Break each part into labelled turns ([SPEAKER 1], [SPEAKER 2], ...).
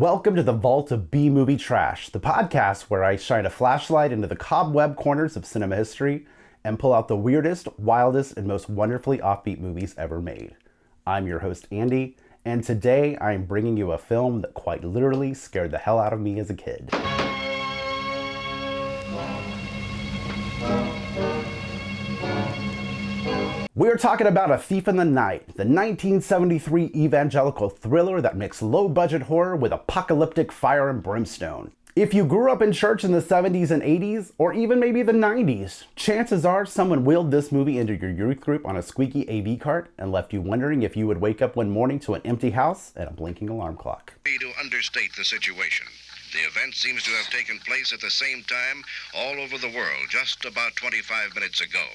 [SPEAKER 1] Welcome to the Vault of B-Movie Trash, the podcast where I shine a flashlight into the cobweb corners of cinema history and pull out the weirdest, wildest, and most wonderfully offbeat movies ever made. I'm your host, Andy, and today I am bringing you a film that quite literally scared the hell out of me as a kid. We're talking about A Thief in the Night, the 1973 evangelical thriller that mixed low-budget horror with apocalyptic fire and brimstone. If you grew up in church in the 70s and 80s, or even maybe the 90s, chances are someone wheeled this movie into your youth group on a squeaky AV cart and left you wondering if you would wake up one morning to an empty house and a blinking alarm clock.
[SPEAKER 2] To understate the situation, the event seems to have taken place at the same time all over the world just about 25 minutes ago.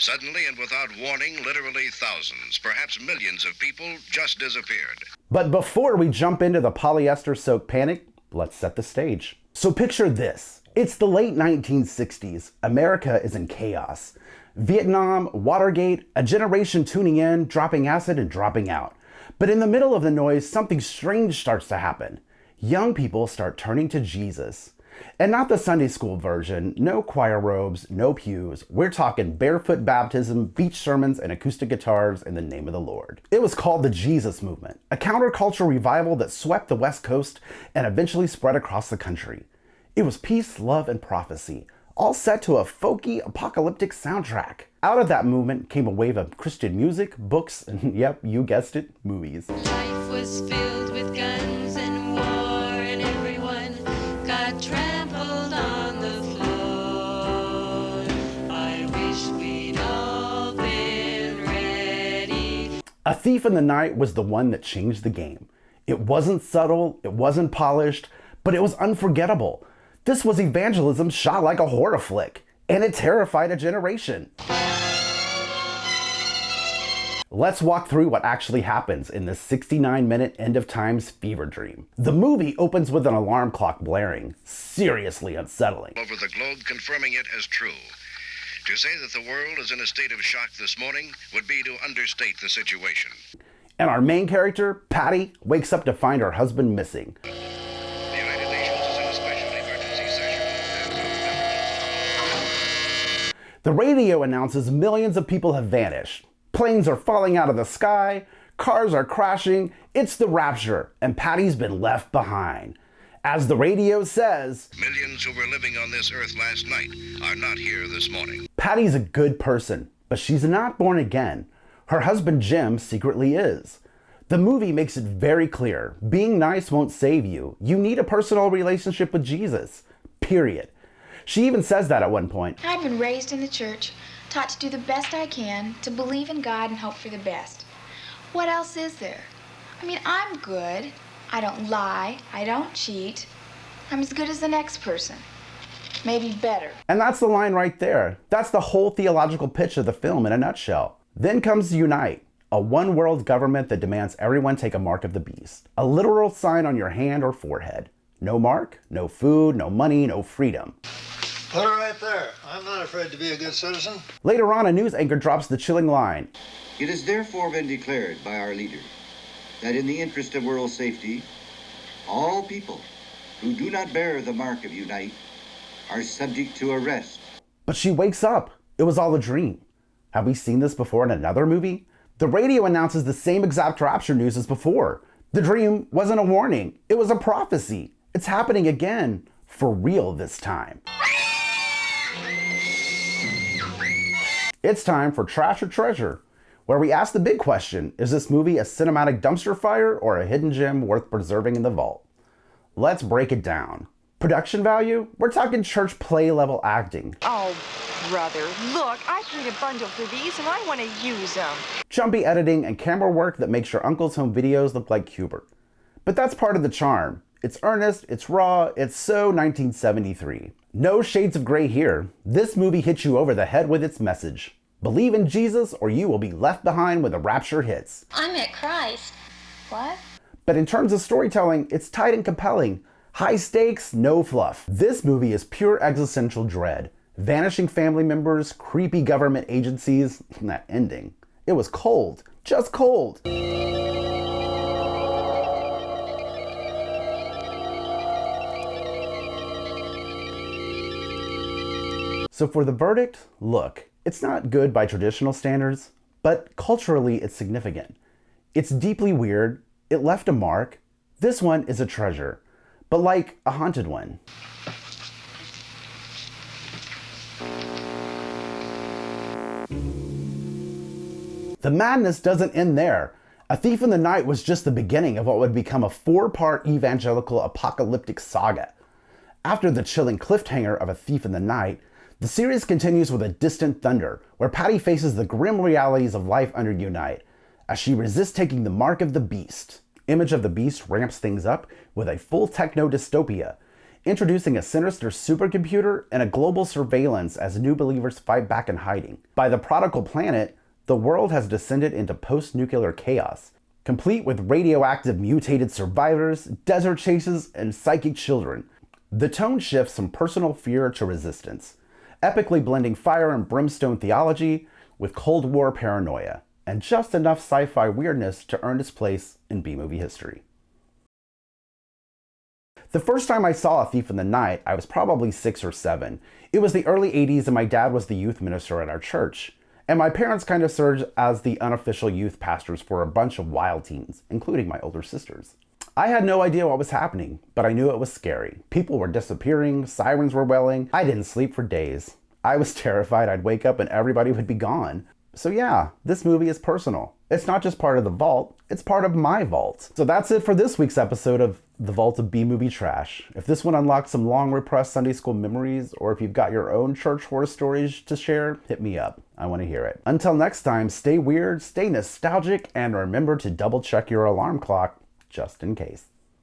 [SPEAKER 2] Suddenly and without warning, literally thousands, perhaps millions of people just disappeared.
[SPEAKER 1] But before we jump into the polyester-soaked panic, let's set the stage. So picture this. It's the late 1960s. America is in chaos. Vietnam, Watergate, a generation tuning in, dropping acid and dropping out. But in the middle of the noise, something strange starts to happen. Young people start turning to Jesus. And not the Sunday school version, no choir robes, no pews. We're talking barefoot baptism, beach sermons, and acoustic guitars in the name of the Lord. It was called the Jesus Movement, a countercultural revival that swept the West Coast and eventually spread across the country. It was peace, love, and prophecy, all set to a folky, apocalyptic soundtrack. Out of that movement came a wave of Christian music, books, and yep, you guessed it, movies.
[SPEAKER 3] Life was filled with guns and war, and everyone got trampled on the floor. I wish we'd all been ready.
[SPEAKER 1] A Thief in the Night was the one that changed the game. It wasn't subtle, it wasn't polished, but it was unforgettable. This was evangelism shot like a horror flick, and it terrified a generation. Let's walk through what actually happens in this 69-minute end-of-times fever dream. The movie opens with an alarm clock blaring, seriously unsettling.
[SPEAKER 2] Over the globe confirming it as true. To say that the world is in a state of shock this morning would be to understate the situation.
[SPEAKER 1] And our main character, Patty, wakes up to find her husband missing.
[SPEAKER 2] The United Nations is in a special emergency session.
[SPEAKER 1] The radio announces millions of people have vanished. Planes are falling out of the sky, cars are crashing, it's the Rapture, and Patty's been left behind. As the radio says,
[SPEAKER 2] Millions who were living on this earth last night are not here this morning.
[SPEAKER 1] Patty's a good person, but she's not born again. Her husband Jim secretly is. The movie makes it very clear, being nice won't save you. You need a personal relationship with Jesus, period. She even says that at one point.
[SPEAKER 4] I've been raised in the church, taught to do the best I can, to believe in God and hope for the best. What else is there? I mean, I'm good. I don't lie. I don't cheat. I'm as good as the next person. Maybe better.
[SPEAKER 1] And that's the line right there. That's the whole theological pitch of the film in a nutshell. Then comes Unite, a one-world government that demands everyone take a mark of the beast. A literal sign on your hand or forehead. No mark, no food, no money, no freedom.
[SPEAKER 5] Put her right there. I'm not afraid to be a good citizen.
[SPEAKER 1] Later on, a news anchor drops the chilling line.
[SPEAKER 6] It has therefore been declared by our leader that in the interest of world safety, all people who do not bear the mark of Unite are subject to arrest.
[SPEAKER 1] But she wakes up. It was all a dream. Have we seen this before in another movie? The radio announces the same exact Rapture news as before. The dream wasn't a warning. It was a prophecy. It's happening again, for real this time. It's time for Trash or Treasure, where we ask the big question, is this movie a cinematic dumpster fire or a hidden gem worth preserving in the vault? Let's break it down. Production value? We're talking church play level acting.
[SPEAKER 7] Oh, brother, look, I paid a bundle for these and I want to use them.
[SPEAKER 1] Jumpy editing and camera work that makes your uncle's home videos look like Hubert. But that's part of the charm. It's earnest, it's raw, it's so 1973. No shades of gray here. This movie hits you over the head with its message. Believe in Jesus or you will be left behind when the Rapture hits.
[SPEAKER 4] I met Christ. What?
[SPEAKER 1] But in terms of storytelling, it's tight and compelling. High stakes, no fluff. This movie is pure existential dread. Vanishing family members, creepy government agencies, and that ending. It was cold, just cold. So for the verdict, look, it's not good by traditional standards, but culturally it's significant. It's deeply weird, it left a mark. This one is a treasure, but like a haunted one. The madness doesn't end there. A Thief in the Night was just the beginning of what would become a 4-part evangelical apocalyptic saga. After the chilling cliffhanger of A Thief in the Night, the series continues with A Distant Thunder, where Patty faces the grim realities of life under Unite, as she resists taking the mark of the beast. Image of the Beast ramps things up with a full techno dystopia, introducing a sinister supercomputer and a global surveillance as new believers fight back in hiding. By the Prodigal Planet, the world has descended into post-nuclear chaos, complete with radioactive mutated survivors, desert chases, and psychic children. The tone shifts from personal fear to resistance, epically blending fire and brimstone theology with Cold War paranoia, and just enough sci-fi weirdness to earn its place in B-movie history. The first time I saw A Thief in the Night, I was probably 6 or 7. It was the early 80s and my dad was the youth minister at our church. And my parents kind of served as the unofficial youth pastors for a bunch of wild teens, including my older sisters. I had no idea what was happening, but I knew it was scary. People were disappearing, sirens were wailing. I didn't sleep for days. I was terrified I'd wake up and everybody would be gone. So yeah, this movie is personal. It's not just part of the vault, it's part of my vault. So that's it for this week's episode of The Vault of B-Movie Trash. If this one unlocked some long repressed Sunday school memories, or if you've got your own church horror stories to share, hit me up. I want to hear it. Until next time, stay weird, stay nostalgic, and remember to double check your alarm clock, just in case.